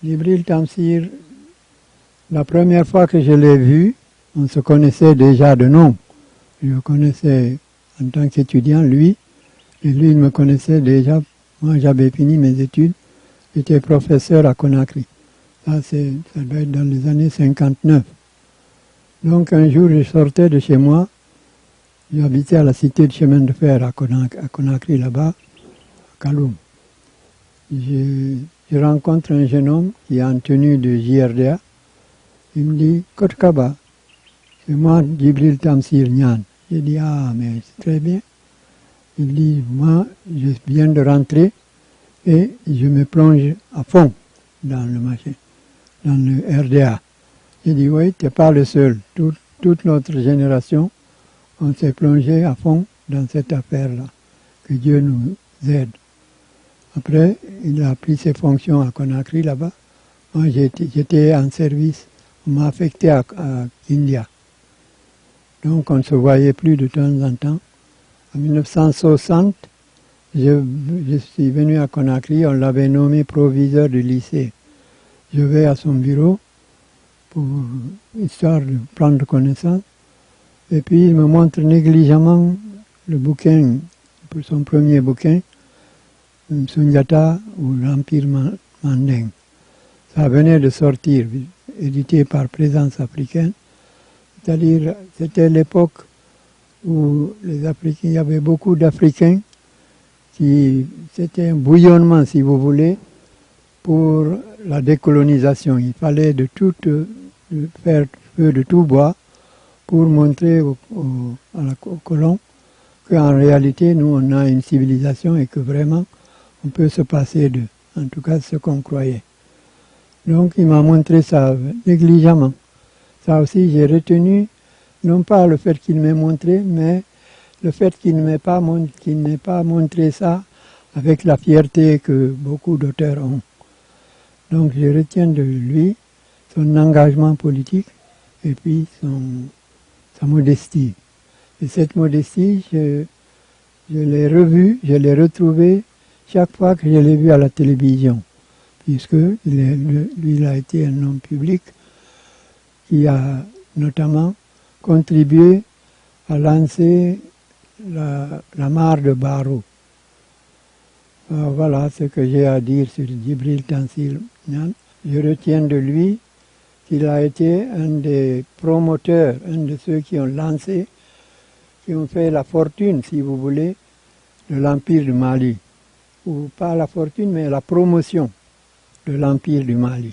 Djibril Tamsir, la première fois que je l'ai vu, on se connaissait déjà de nom. Je le connaissais en tant qu'étudiant, lui, et lui, il me connaissait déjà. Moi, j'avais fini mes études, j'étais professeur à Conakry. Ça doit être dans les années 59. Donc, un jour, je sortais de chez moi, j'habitais à la cité de chemin de fer à Conakry, là-bas, à Kaloum. Je rencontre un jeune homme qui est en tenue de JRDA. Il me dit « Kotkaba, c'est moi, Djibril Tamsir Niane ». J'ai dit « Ah, mais c'est très bien ». Il dit « Moi, je viens de rentrer et je me plonge à fond dans le RDA ». J'ai dit « Oui, tu n'es pas le seul. Toute notre génération, on s'est plongé à fond dans cette affaire-là. Que Dieu nous aide ». Après, il a pris ses fonctions à Conakry, là-bas. Moi, j'étais en service. On m'a affecté à India. Donc, on ne se voyait plus de temps en temps. En 1960, je suis venu à Conakry. On l'avait nommé proviseur du lycée. Je vais à son bureau pour histoire de prendre connaissance. Et puis, il me montre négligemment le bouquin, pour son premier bouquin, Sundiata ou l'Empire Manding. Ça venait de sortir, édité par Présence africaine. C'est-à-dire, c'était l'époque où les Africains, il y avait beaucoup d'Africains c'était un bouillonnement, si vous voulez, pour la décolonisation. Il fallait faire feu de tout bois pour montrer aux colons qu'en réalité, nous, on a une civilisation et que vraiment, on peut se passer d'eux, en tout cas ce qu'on croyait. Donc il m'a montré ça négligemment. Ça aussi j'ai retenu, non pas le fait qu'il m'ait montré, mais le fait qu'il n'ait pas montré ça avec la fierté que beaucoup d'auteurs ont. Donc je retiens de lui son engagement politique et puis sa modestie. Et cette modestie, je l'ai revue, je l'ai retrouvée chaque fois que je l'ai vu à la télévision, puisque lui, il a été un homme public qui a notamment contribué à lancer la mare de Barrow. Voilà ce que j'ai à dire sur Djibril Tamsir Niane. Je retiens de lui qu'il a été un des promoteurs, un de ceux qui ont lancé, qui ont fait la fortune, si vous voulez, de l'Empire du Mali. Ou pas la fortune, mais la promotion de l'Empire du Mali.